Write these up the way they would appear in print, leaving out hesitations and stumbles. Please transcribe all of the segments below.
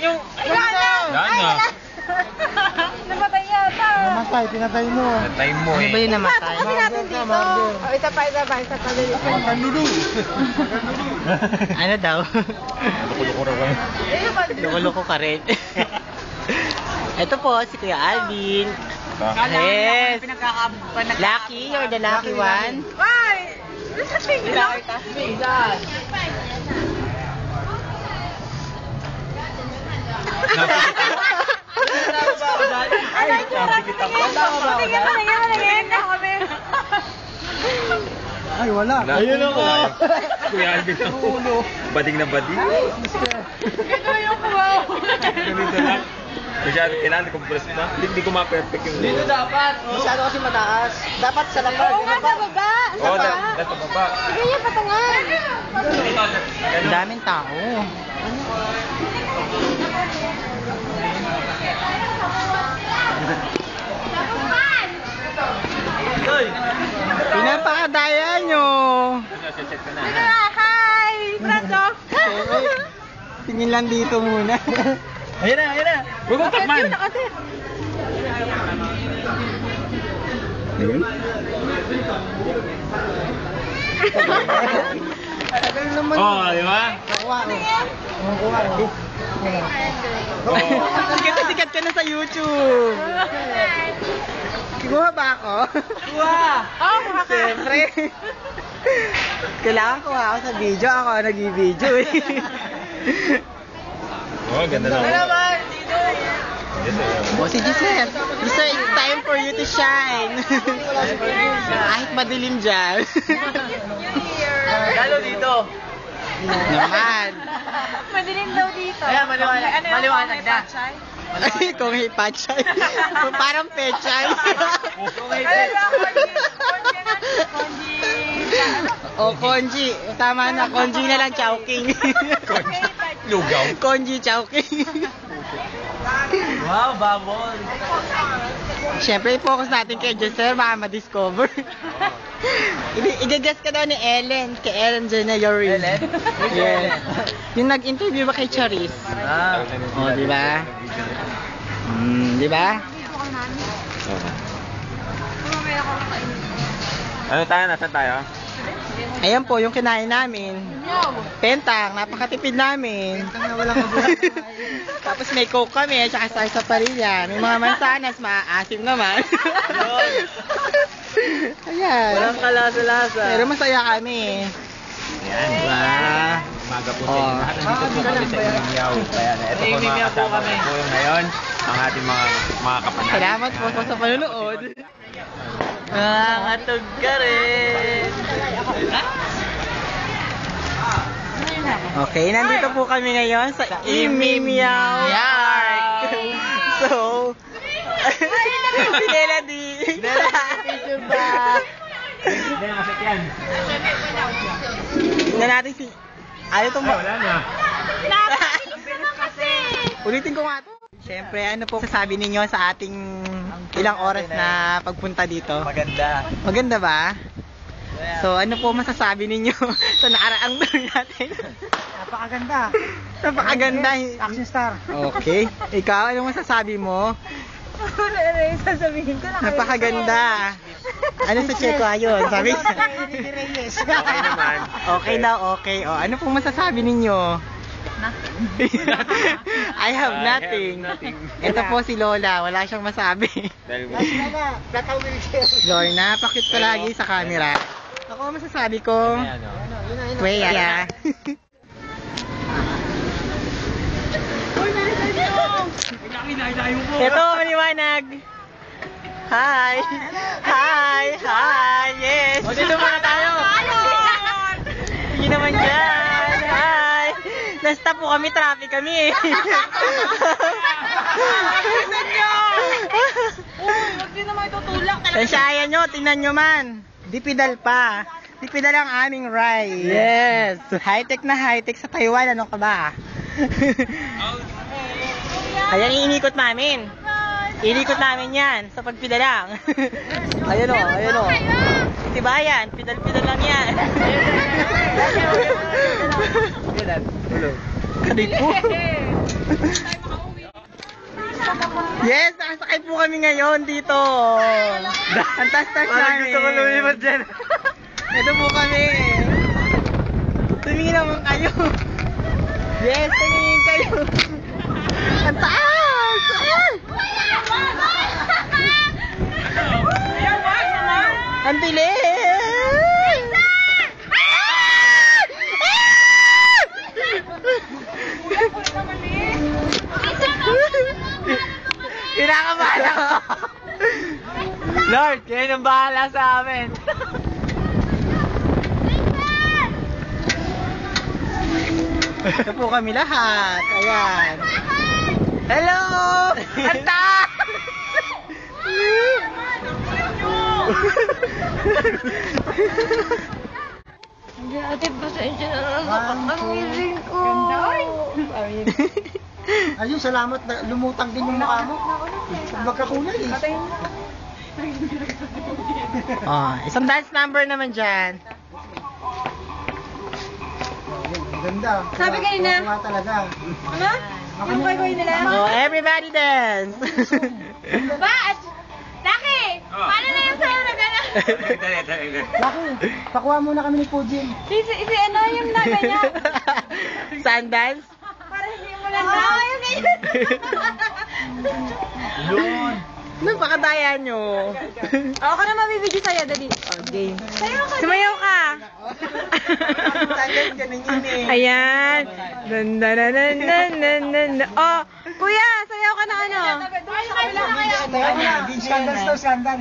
Yung... Yan na. Namatay yata. Namatay, pinatay mo. Natay mo Ano ba eh. yung namatay? Kasi natin dito. Isa pa. Magandulu. Ano daw? Loko-loko raw eh. Loko-loko ka rin. Ito po, si Kuya Alvin. Yes. Lucky, you're the lucky one. Why? Lucky Ay, wala. Ayun ako. Kuya Alvin ang ulo. Bading na bading. Ito yung kumaw. Ganito lang. Masyado, kailangan ko press na. Hindi ko ma-perfect yung... Dito dapat. Masyado kasi mataas. Dapat sa lambar. Oo nga, sa baba. Oo, dapat baba. Sige yan, patungan. Ang daming tao. Pinapakadaya nyo. Check ka na. Hi! Brando! Tingin lang dito muna. Ayun na, ayun na. Huwag mong takman. Tagal naman. Oo, di ba? Sikat na sikat ka na sa YouTube. Kumuha ba ako? Oh, Siyempre. Kailangan kuha ako sa video. Ako nag-video eh. Oo, ganda lang. O si Giselle. Giselle, it's time for you to shine. Kahit madilim dyan. Lalo dito. Naman. Madilim daw dito. Ayan, maliwanag. Ano yung Maliwanag may na. patchay? Ay, kung hipachay. Parang pechay. O, Konji. Tama na, Konji na lang, Chowking. Lugaw. Konji Chowking. Wow, babol. Siyempre, i-focus natin kay Giselle, baka ma-discover. I-guess ka daw ni Ellen, kay Ellen Jenner. Ellen? Yes. Yung nag-interview ba kay Charis? Ah. O, di ba? Di ba? Ano tayo? Nasaan tayo? Ayan po, yung kinain namin. Pentang, napakatipid namin. Tapos may coke kami, tsaka sarsaparilla. May mga mansanas, maasim naman. Ayan. Walang kalasa-lasa. Pero masaya kami. Ayan. Diba? Umaga po sa inyo. Lahat nandito po kami sa Imimiyaw. Kaya na, ito po mga kasama ko po ngayon. Ang ating mga kapanalig. Salamat po sa panunood. Nakakatog ka rin. Okay, nandito po kami ngayon sa Imimiyaw Park. So, si Melody. Picture ba? Hindi na kasi yan. Tingnan natin si... Ayaw itong... Wala na. Ulitin ko nga ito. Siyempre, ano po sasabi ninyo sa ating ilang oras na pagpunta dito? Maganda. Maganda ba? So, ano po masasabi ninyo sa nakaraang tour natin? Napakaganda. Napakaganda. Action star. Okay. Ikaw, ano masasabi mo? Ano yung sasabihin ko? Napakaganda. Ano sa Checo ayon? Sabi niya. Okay naman. Okay daw, okay. O, ano pong masasabi ninyo? I have nothing. Ito po si Lola, wala siyang masabi. Lorna, pakit palagi sa camera. Ako masasabi ko, Kuya. Ito, maliwanag. Hi! Hi! Hi! Yes! O, dito muna tayo. Sige naman dyan. Hi! Na-stop po kami, traffic kami eh. Huwag din naman itutulak. Tansyayan nyo, tingnan nyo man. Dipidal pa. Dipidal ang aming ride. Yes! High-tech na high-tech sa Taiwan. Ano ka ba? Ayan, iinikot namin. Inikot namin yan sa pagpidalang. Ayun o, ayun o. Diba yan? Pidal-pidal lang yan. Kadit po. Yes, nakasakay po kami ngayon dito. Ang tas-tas namin. gusto ko lumipat dyan. Ito po kami. Tumingin naman kayo. Yes, tumingin kayo. Ang taas! Ang bilis! Kinakabahan ako. Lord, kayo nang bahala sa amin. Ito po kami lahat. Ayan. Hello! Ang taas! Hindi, ate, pasensya na lang ako. Ang hiling ko. Ayun, salamat na lumutang din yung mukha mo. Magkakulay eh. Oh, isang dance number naman dyan. Ang ganda. Sabi kanina. Kuha talaga. Ano? Yung gagawin nila? Oh, everybody dance. Ba? Laki! Paano na yung sa'yo na gano'n? Laki, pakuha muna kami ni Pujin. Si ano yung naga niya? Sun dance? Para hindi mo lang na. Yung ganyan. Yun. Napakadaya nyo. Ako na mabibidyo sa'yo, dali. Game. Sayo ka. Sumayaw ka. Standard ganun yun eh. Ayan. Dan. Oh, kuya, sayaw ka na ano? Scandal to, scandal.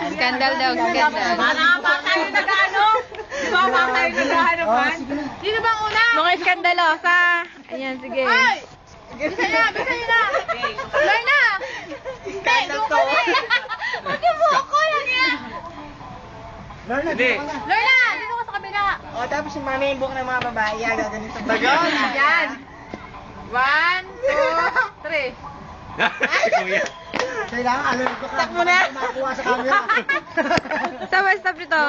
Scandal daw, scandal. Para pa tayo nag-ano? Di ba pa tayo nag-ano Oh, man? sige na. Sino ba una? Mga skandalosa. Ayan, sige. Ay! Bisa na! Lorna! Scandal to. Hindi mo ako lang yan! Lorna, Hindi. dito ka na. Lorna! Dito ka sa kabila! O, tapos yung mami yung buhok ng mga babae, yan, gaganito. Yan! 1, 2, 3. Kuya. Kailangan alam ko ka. Takbo na. Makuha sa camera. Stop ito.